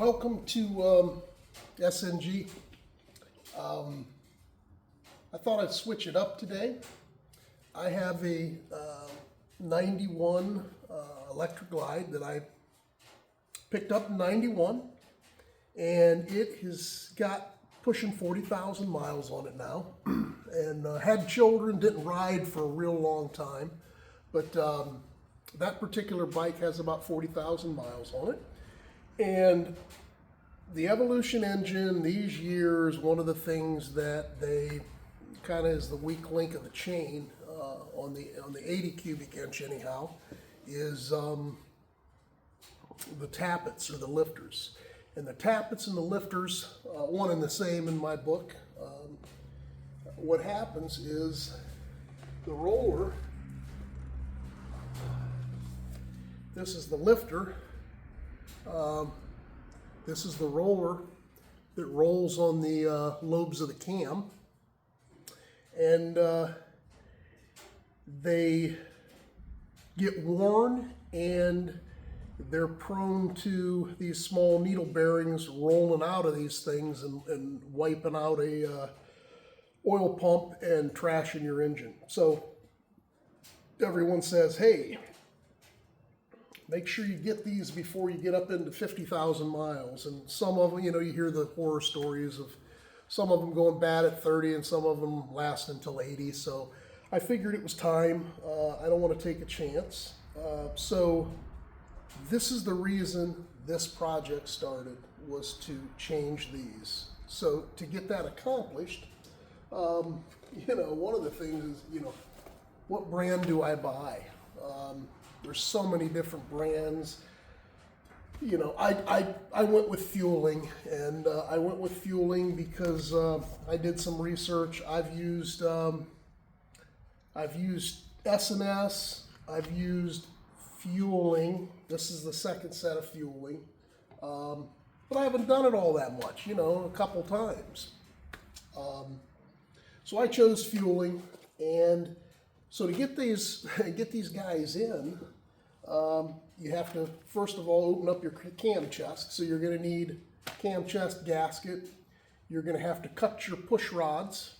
Welcome to SNG. I thought I'd switch it up today. I have a 91 electric glide that I picked up in 91, and it has got pushing 40,000 miles on it now. And had children, didn't ride for a real long time, but that particular bike has about 40,000 miles on it. And the Evolution engine, these years, one of the things that they kind of is the weak link of the chain on the 80 cubic inch anyhow, is the tappets or the lifters. And the tappets and the lifters, one and the same in my book. What happens is the roller, this is the lifter, this is the roller that rolls on the lobes of the cam, and they get worn and they're prone to these small needle bearings rolling out of these things and wiping out a oil pump and trashing your engine. So everyone says, hey, make sure you get these before you get up into 50,000 miles. And some of them, you hear the horror stories of some of them going bad at 30 and some of them last until 80. So I figured it was time. I don't want to take a chance. So this is the reason this project started, was to change these. So to get that accomplished, one of the things is, what brand do I buy? There's so many different brands. I went with fueling, and I went with fueling because I did some research. I've used S&S. I've used fueling. This is the second set of fueling, but I haven't done it all that much. A couple times. So I chose fueling, and so to get these guys in, you have to first of all open up your cam chest. So you're going to need cam chest gasket. You're going to have to cut your push rods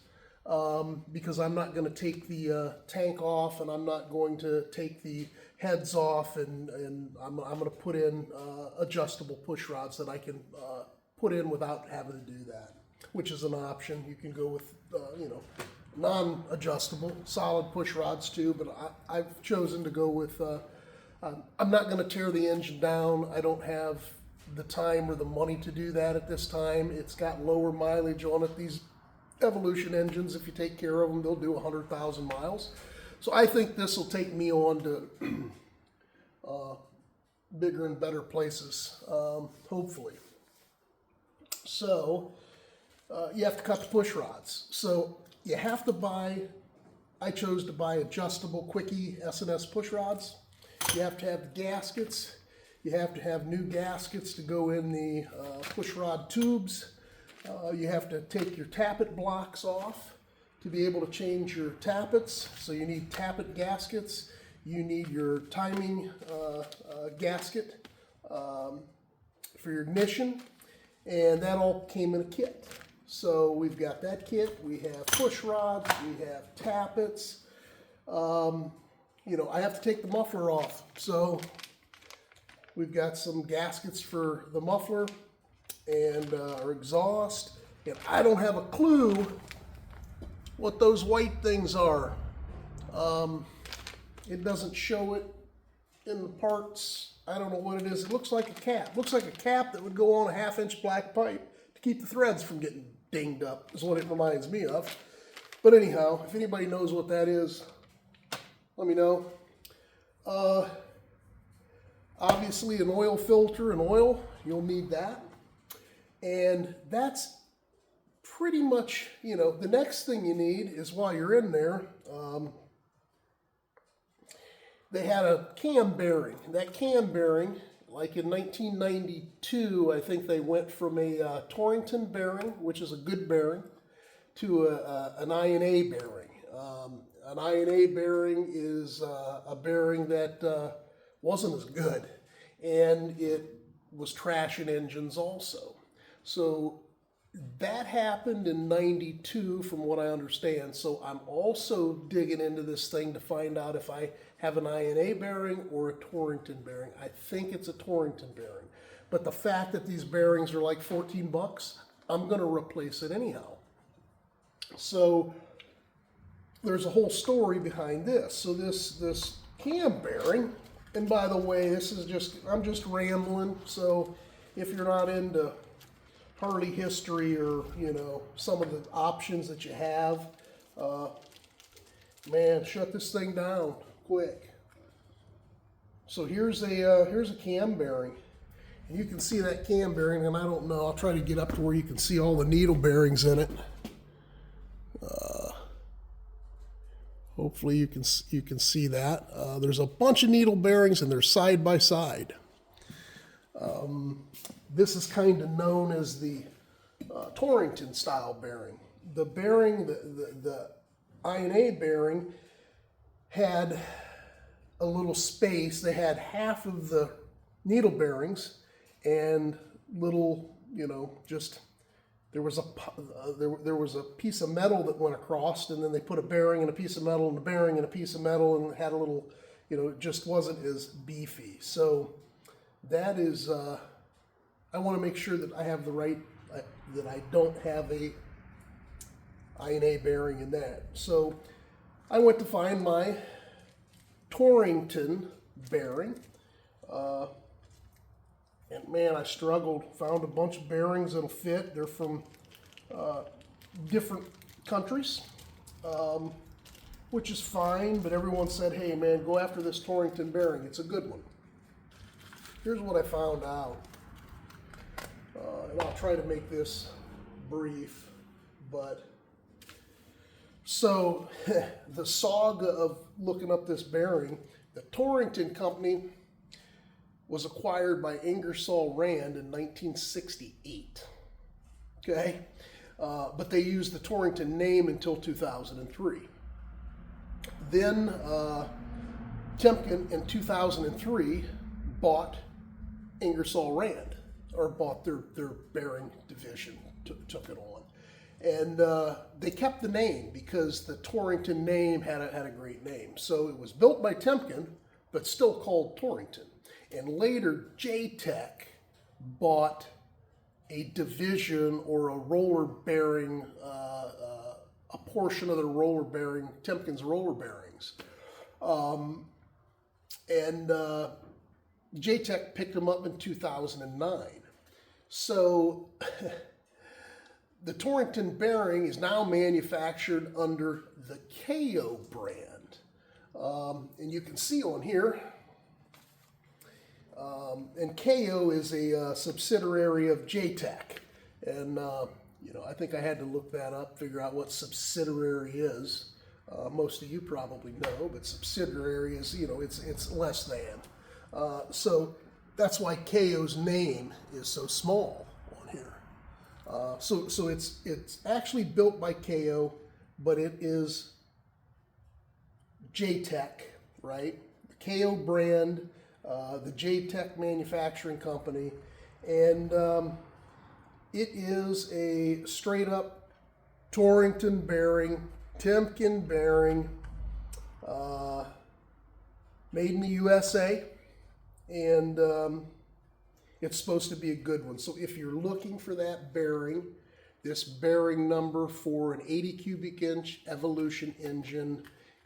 because I'm not going to take the tank off, and I'm not going to take the heads off, and I'm going to put in adjustable push rods that I can put in without having to do that, which is an option. You can go with non-adjustable solid push rods too, but I've chosen to go with I'm not going to tear the engine down. I don't have the time or the money to do that at this time. It's got lower mileage on it. These Evolution engines, if you take care of them, they'll do 100,000 miles. So I think this will take me on to bigger and better places, hopefully. So you have to cut the push rods. So you have to buy, I chose to buy adjustable quickie S&S push rods. You have to have the gaskets. You have to have new gaskets to go in the push rod tubes. You have to take your tappet blocks off to be able to change your tappets. So you need tappet gaskets. You need your timing gasket for your ignition. And that all came in a kit. So we've got that kit. We have push rods. We have tappets. I have to take the muffler off. So we've got some gaskets for the muffler and our exhaust. And I don't have a clue what those white things are. It doesn't show it in the parts. I don't know what it is. It looks like a cap. It looks like a cap that would go on a 1/2-inch black pipe to keep the threads from getting dinged up, is what it reminds me of. But anyhow, if anybody knows what that is, let me know. Obviously an oil filter and oil, you'll need that. And that's pretty much, the next thing you need is, while you're in there, they had a cam bearing. That cam bearing, like in 1992, I think they went from a Torrington bearing, which is a good bearing, to an I&A bearing. An I&A bearing is a bearing that wasn't as good, and it was trashing engines also. So that happened in 92 from what I understand. So I'm also digging into this thing to find out if I have an INA bearing or a Torrington bearing. I think it's a Torrington bearing. But the fact that these bearings are like 14 bucks, I'm going to replace it anyhow. So there's a whole story behind this. So this cam bearing, and by the way, I'm just rambling. So if you're not into Harley history or, you know, some of the options that you have, man, shut this thing down quick. So here's a cam bearing. And you can see that cam bearing, and I don't know, I'll try to get up to where you can see all the needle bearings in it. Hopefully you can see that. There's a bunch of needle bearings and they're side by side. This is kind of known as the Torrington style bearing. The bearing, the INA bearing had a little space. They had half of the needle bearings and little, you know, just there was a piece of metal that went across, and then they put a bearing and a piece of metal and a bearing and a piece of metal, and it had a little, you know, it just wasn't as beefy. So that is, I want to make sure that I have the right, that I don't have a INA bearing in that. So I went to find my Torrington bearing, and man, I struggled. Found a bunch of bearings that'll fit. They're from different countries, which is fine, but everyone said, hey man, go after this Torrington bearing. It's a good one. Here's what I found out. And I'll try to make this brief, but so the saga of looking up this bearing, the Torrington company was acquired by Ingersoll Rand in 1968. Okay, but they used the Torrington name until 2003. Then Timken in 2003 bought Ingersoll Rand, or bought their bearing division, took it on. And they kept the name because the Torrington name had a great name. So it was built by Timken, but still called Torrington. And later, J-Tech bought a division or a roller bearing, a portion of the roller bearing, Timken's roller bearings. And J-Tech picked them up in 2009. So the Torrington bearing is now manufactured under the KO brand. And you can see on here, and KO is a subsidiary of J-Tech. And, you know, I think I had to look that up, figure out what subsidiary is. Most of you probably know, but subsidiary is, you know, it's less than. So that's why KO's name is so small on here. So it's actually built by KO, but it is J-Tech, right? The KO brand, the J-Tech manufacturing company, and it is a straight up Torrington bearing, Timken bearing, made in the USA, and it's supposed to be a good one. So if you're looking for that bearing, this bearing number for an 80 cubic inch Evolution engine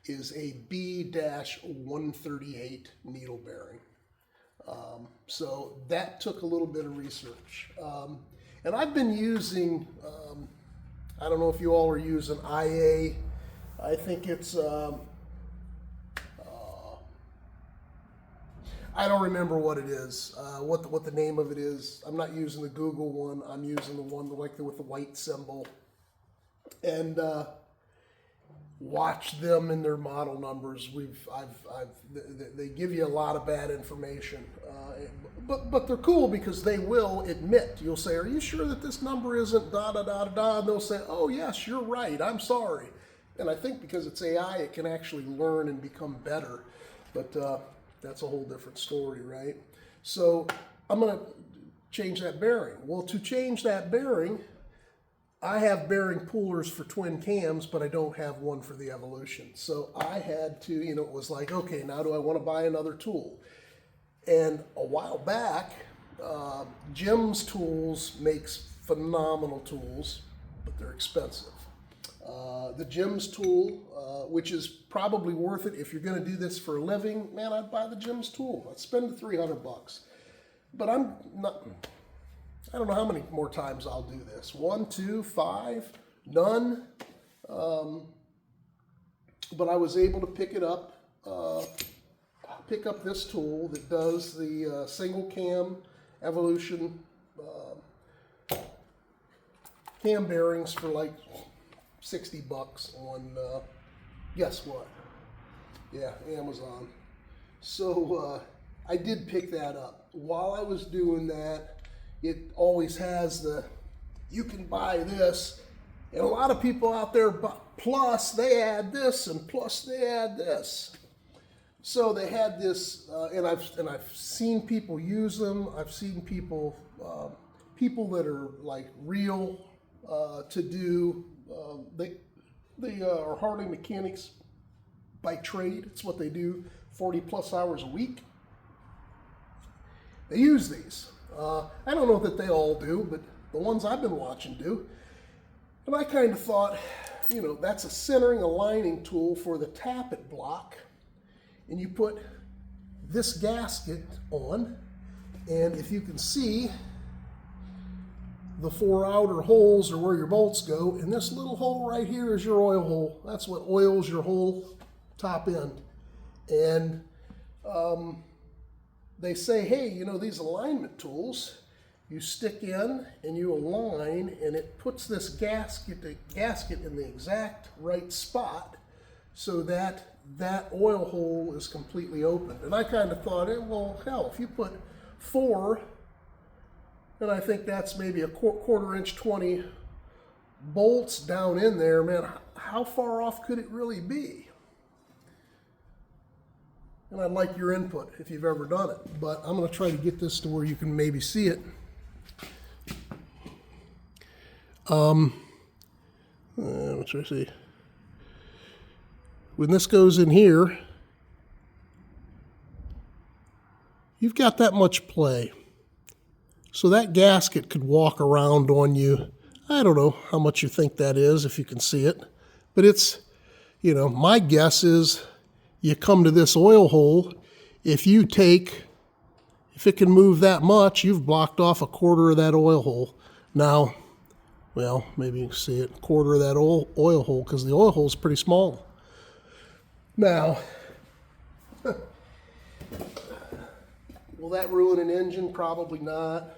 is a B-138 needle bearing. So that took a little bit of research. And I've been using, I don't know if you all are using IA. I think it's, I don't remember what it is, what the name of it is. I'm not using the Google one. I'm using the one like with the white symbol. And watch them and their model numbers. They give you a lot of bad information, but they're cool because they will admit. You'll say, "Are you sure that this number isn't da da da da?" And they'll say, "Oh yes, you're right. I'm sorry." And I think because it's AI, it can actually learn and become better. But that's a whole different story, right? So I'm gonna change that bearing. Well, to change that bearing, I have bearing pullers for twin cams, but I don't have one for the Evolution. So I had to, you know, it was like, okay, now do I want to buy another tool? And a while back, Jim's Tools makes phenomenal tools, but they're expensive. The Jim's tool, which is probably worth it if you're going to do this for a living, man, I'd buy the Jim's tool. I'd spend the $300. But I'm not, I don't know how many more times I'll do this. 1, 2, 5, none. But I was able to pick it up, pick up this tool that does the single cam Evolution cam bearings for like $60 on, guess what? Yeah, Amazon. So I did pick that up. While I was doing that, it always has the, you can buy this, and a lot of people out there, plus they add this, and plus they add this. So they had this, and I've seen people use them. I've seen people that are like real to do. They are Harley mechanics by trade. It's what they do, 40+ hours a week. They use these. I don't know that they all do, but the ones I've been watching do. And I kind of thought, you know, that's a centering aligning tool for the tappet block. And you put this gasket on, and if you can see, the 4 outer holes are where your bolts go, and this little hole right here is your oil hole. That's what oils your whole top end. And they say, hey, you know, these alignment tools, you stick in and you align, and it puts this gasket in the exact right spot so that that oil hole is completely open. And I kind of thought, well, hell, if you put 4, and I think that's maybe a 1/4 inch 20 bolts down in there, man, how far off could it really be? And I'd like your input if you've ever done it, but I'm going to try to get this to where you can maybe see it. Let's try to see. When this goes in here, you've got that much play. So that gasket could walk around on you. I don't know how much you think that is, if you can see it. But it's, you know, my guess is you come to this oil hole, if it can move that much, you've blocked off 1/4 of that oil hole. Now, well, maybe you can see it, 1/4 of that oil hole, because the oil hole is pretty small. Now, will that ruin an engine? Probably not.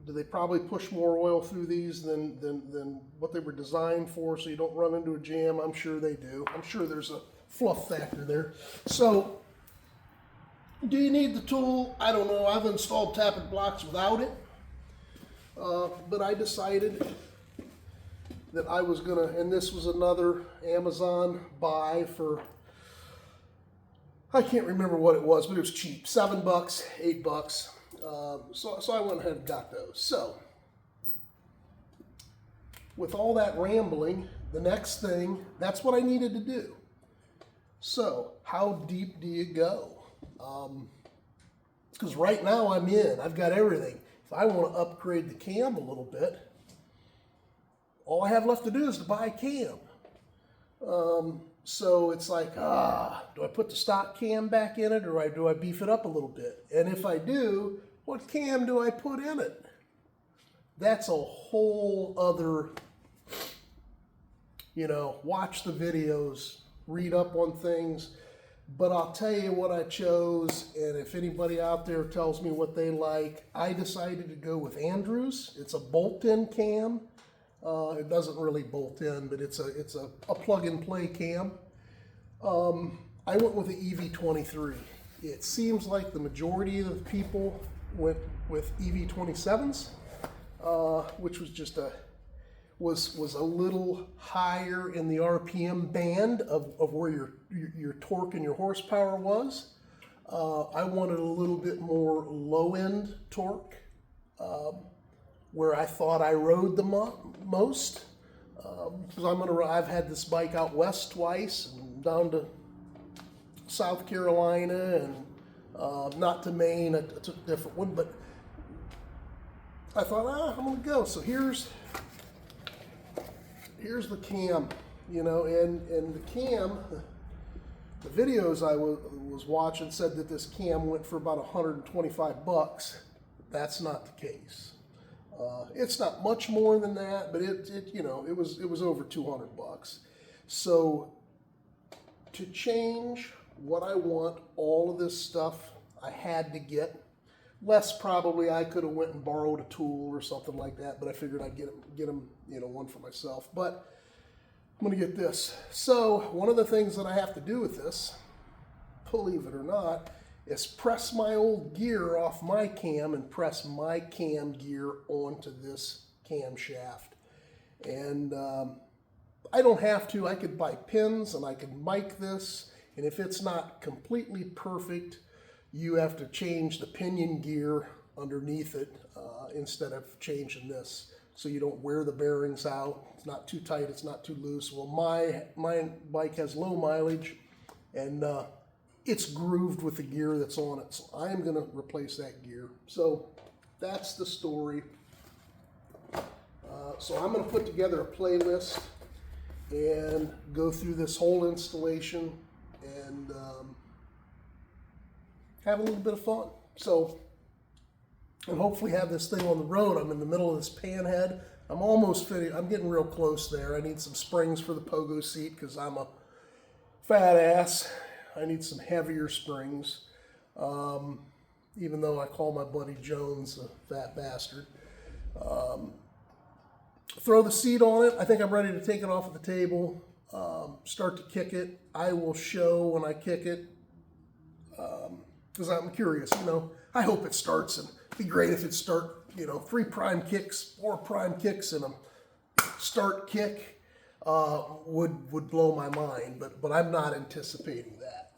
Do they probably push more oil through these than what they were designed for, so you don't run into a jam? I'm sure they do. I'm sure there's a fluff factor there. So, do you need the tool? I don't know. I've installed tappet blocks without it, but I decided that I was gonna, and this was another Amazon buy for, I can't remember what it was, but it was cheap, $7, $8. So I went ahead and got those. So, with all that rambling, the next thing, that's what I needed to do. So, how deep do you go? Because right now I'm in, I've got everything. If I want to upgrade the cam a little bit, all I have left to do is to buy a cam. So it's like, do I put the stock cam back in it, or do I beef it up a little bit? And if I do, what cam do I put in it? That's a whole other, you know, watch the videos, read up on things. But I'll tell you what I chose, and if anybody out there tells me what they like, I decided to go with Andrews. It's a bolt-in cam. It doesn't really bolt in, but it's a plug-and-play cam. I went with the EV23. It seems like the majority of the people went with EV27s, which was just was a little higher in the RPM band of where your torque and your horsepower was. I wanted a little bit more low-end torque, where I thought I rode the most. Because I've had this bike out west twice, and down to South Carolina, and not to Maine. I took a different one, but I thought, I'm gonna go. So here's the cam, you know, and the cam, the videos I was watching said that this cam went for about 125 bucks. That's not the case. It's not much more than that, but it was over 200 bucks. So to change what I want, all of this stuff I had to get. Less probably I could have went and borrowed a tool or something like that, but I figured I'd get them, you know, one for myself. But I'm going to get this. So one of the things that I have to do with this, believe it or not, is press my old gear off my cam and press my cam gear onto this camshaft. And I don't have to. I could buy pins and I could mic this. And if it's not completely perfect, you have to change the pinion gear underneath it instead of changing this, so you don't wear the bearings out. It's not too tight, it's not too loose. Well, my bike has low mileage, and it's grooved with the gear that's on it, so I am going to replace that gear. So that's the story. So I'm going to put together a playlist and go through this whole installation and have a little bit of fun. So, and hopefully have this thing on the road. I'm in the middle of this panhead. I'm almost finished. I'm getting real close there. I need some springs for the pogo seat because I'm a fat ass. I need some heavier springs. Even though I call my buddy Jones a fat bastard. Throw the seat on it. I think I'm ready to take it off of the table. Start to kick it. I will show when I kick it. Because I'm curious, you know, I hope it starts, and it'd be great if it start, you know, 3 prime kicks, 4 prime kicks, and a start kick would blow my mind, but I'm not anticipating that.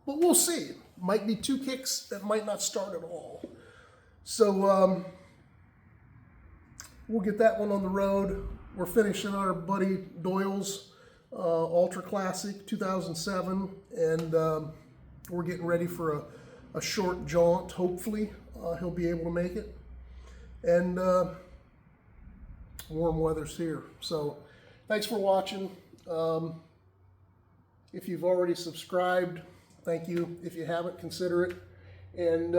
But we'll see. Might be 2 kicks that might not start at all. So we'll get that one on the road. We're finishing our buddy Doyle's Ultra Classic 2007, and we're getting ready for a short jaunt. Hopefully he'll be able to make it, and warm weather's here. So thanks for watching. If you've already subscribed, thank you. If you haven't, consider it, and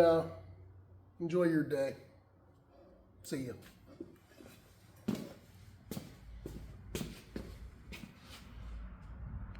enjoy your day. See you.